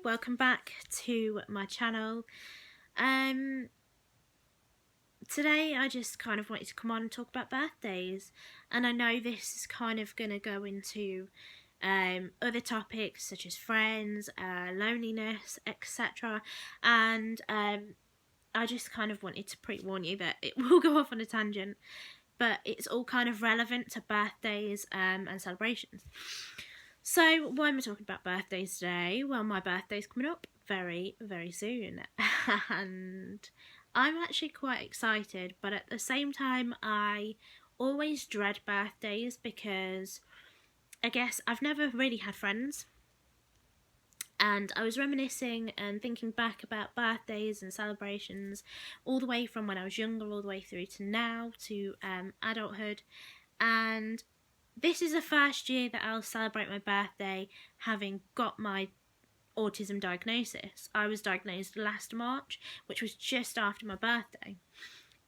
welcome back to my channel. Today I just kind of wanted to come on and talk about birthdays, and I know this is kind of going to go into other topics such as friends, loneliness, etc. And I just kind of wanted to pre-warn you that it will go off on a tangent, but it's all kind of relevant to birthdays and celebrations. So, why am I talking about birthdays today? Well, my birthday's coming up very, very soon, and I'm actually quite excited, but at the same time, I always dread birthdays because I guess I've never really had friends. And I was reminiscing and thinking back about birthdays and celebrations all the way from when I was younger, all the way through to now, to adulthood. And this is the first year that I'll celebrate my birthday having got my autism diagnosis. I was diagnosed last March, which was just after my birthday.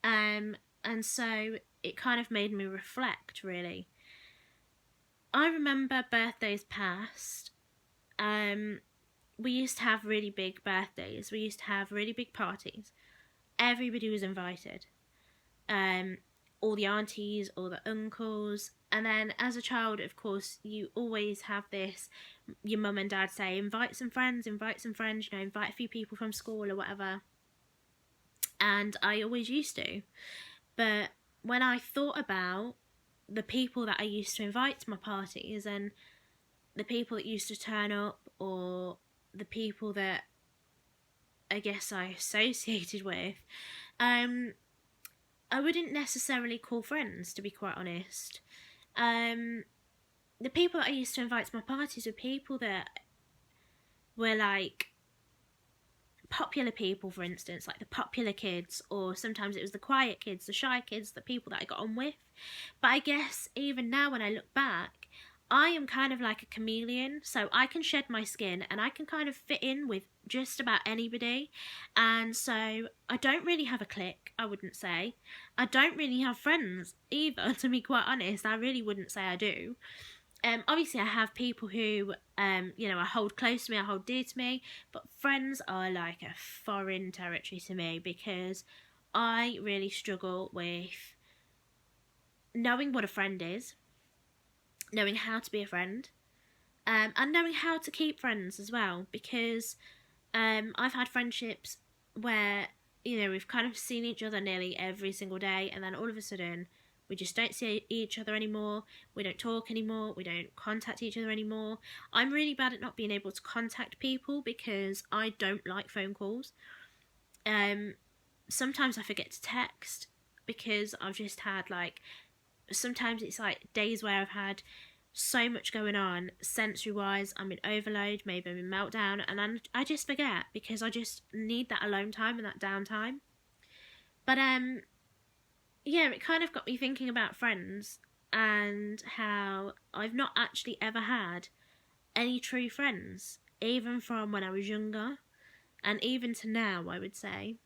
And so it kind of made me reflect, really. I remember birthdays past. We used to have really big birthdays. We used to have really big parties. Everybody was invited. All the aunties, all the uncles. And then as a child, of course, you always have this, your mum and dad say, invite some friends, invite a few people from school or whatever. And I always used to. But when I thought about the people that I used to invite to my parties and the people that used to turn up, or the people that I guess I associated with, I wouldn't necessarily call friends, to be quite honest. The people that I used to invite to my parties were people that were like popular people, for instance, like the popular kids, or sometimes it was the quiet kids, the shy kids, the people that I got on with. But I guess even now when I look back, I am kind of like a chameleon, so I can shed my skin and I can kind of fit in with just about anybody. And so I don't really have a clique, I wouldn't say. I don't really have friends either, to be quite honest. I really wouldn't say I do. Obviously I have people who, I hold close to me, I hold dear to me, but friends are like a foreign territory to me because I really struggle with knowing what a friend is, knowing how to be a friend, and knowing how to keep friends as well, because I've had friendships where, we've kind of seen each other nearly every single day, and then all of a sudden we just don't see each other anymore, we don't talk anymore, we don't contact each other anymore. I'm really bad at not being able to contact people because I don't like phone calls. Sometimes I forget to text because I've just had sometimes it's like days where I've had so much going on sensory wise. I'm in overload, maybe I'm in meltdown, and I just forget because I just need that alone time and that downtime. But yeah, it kind of got me thinking about friends and how I've not actually ever had any true friends, even from when I was younger and even to now, I would say.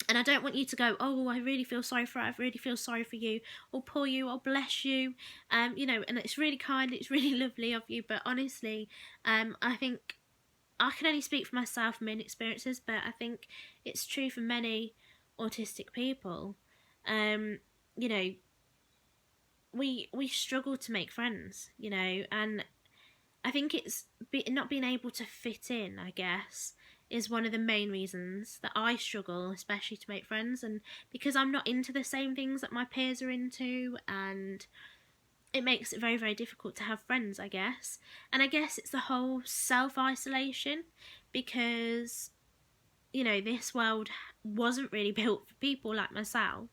And I don't want you to go, oh, I really feel sorry for her, I really feel sorry for you, or poor you, or bless you, and it's really kind, it's really lovely of you, but honestly, I think I can only speak for myself and my own experiences, but I think it's true for many autistic people. We struggle to make friends, and I think it's not being able to fit in, I guess, is one of the main reasons that I struggle, especially to make friends, and because I'm not into the same things that my peers are into, and it makes it very, very difficult to have friends, I guess. And I guess it's the whole self-isolation, because, this world wasn't really built for people like myself.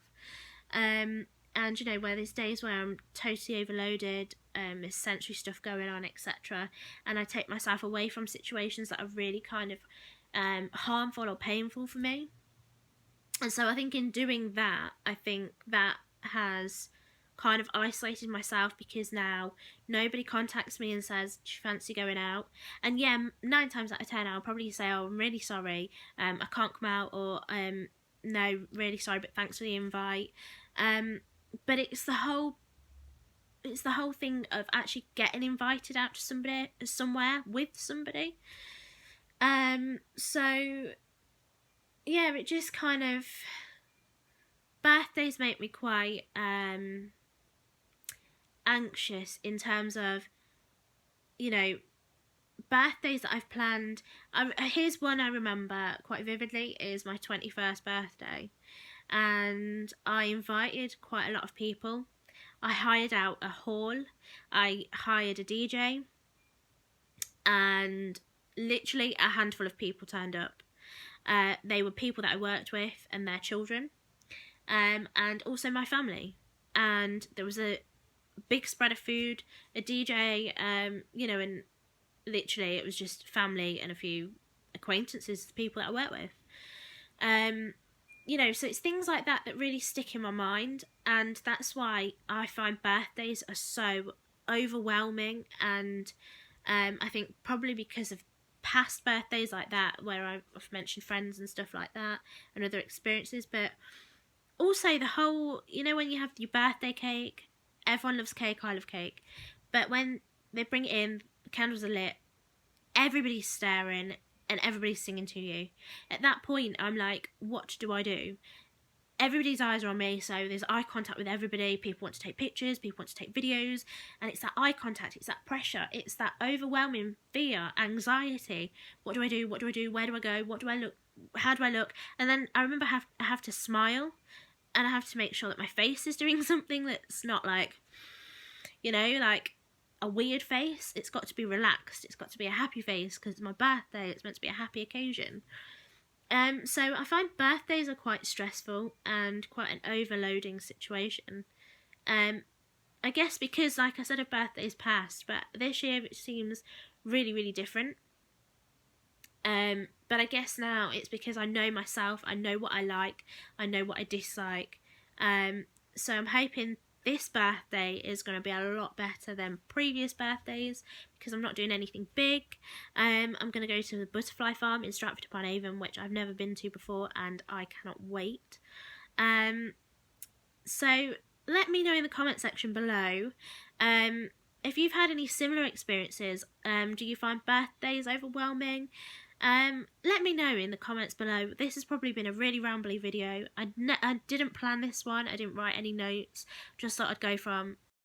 And, where there's days where I'm totally overloaded, there's sensory stuff going on, etc. And I take myself away from situations that are really kind of harmful or painful for me. And so I think in doing that, I think that has kind of isolated myself, because now nobody contacts me and says, do you fancy going out? And yeah, 9 times out of 10 I'll probably say, oh, I'm really sorry, I can't come out, or no, really sorry, but thanks for the invite. But it's the whole thing of actually getting invited out to somewhere with somebody. So yeah, it just kind of, birthdays make me quite anxious in terms of, you know, birthdays that I've planned. Here's one I remember quite vividly, is my 21st birthday, and I invited quite a lot of people. I hired out a hall, I hired a DJ, and literally a handful of people turned up. They were people that I worked with and their children, and also my family. And there was a big spread of food, a DJ, and literally it was just family and a few acquaintances, people that I work with. So it's things like that that really stick in my mind, and that's why I find birthdays are so overwhelming. And I think probably because of past birthdays like that, where I've mentioned friends and stuff like that, and other experiences, but also the whole, when you have your birthday cake, everyone loves cake, I love cake, but when they bring it in, the candles are lit, everybody's staring, and everybody's singing to you. At that point, I'm like, what do I do? Everybody's eyes are on me, so there's eye contact with everybody. People want to take pictures, people want to take videos, and it's that eye contact, it's that pressure, it's that overwhelming fear, anxiety. What do I do? What do I do? Where do I go? What do I look? How do I look? And then I remember I have to smile, and I have to make sure that my face is doing something that's not like, like a weird face. It's got to be relaxed. It's got to be a happy face because it's my birthday. It's meant to be a happy occasion. So I find birthdays are quite stressful and quite an overloading situation. I guess because, like I said, of birthdays past, but this year it seems really, really different. But I guess now it's because I know myself, I know what I like, I know what I dislike. So I'm hoping this birthday is going to be a lot better than previous birthdays, because I'm not doing anything big. I'm going to go to the butterfly farm in Stratford upon Avon, which I've never been to before, and I cannot wait. So let me know in the comment section below if you've had any similar experiences. Do you find birthdays overwhelming? Let me know in the comments below. This has probably been a really rambly video. I didn't plan this one. I didn't write any notes. Just thought I'd go from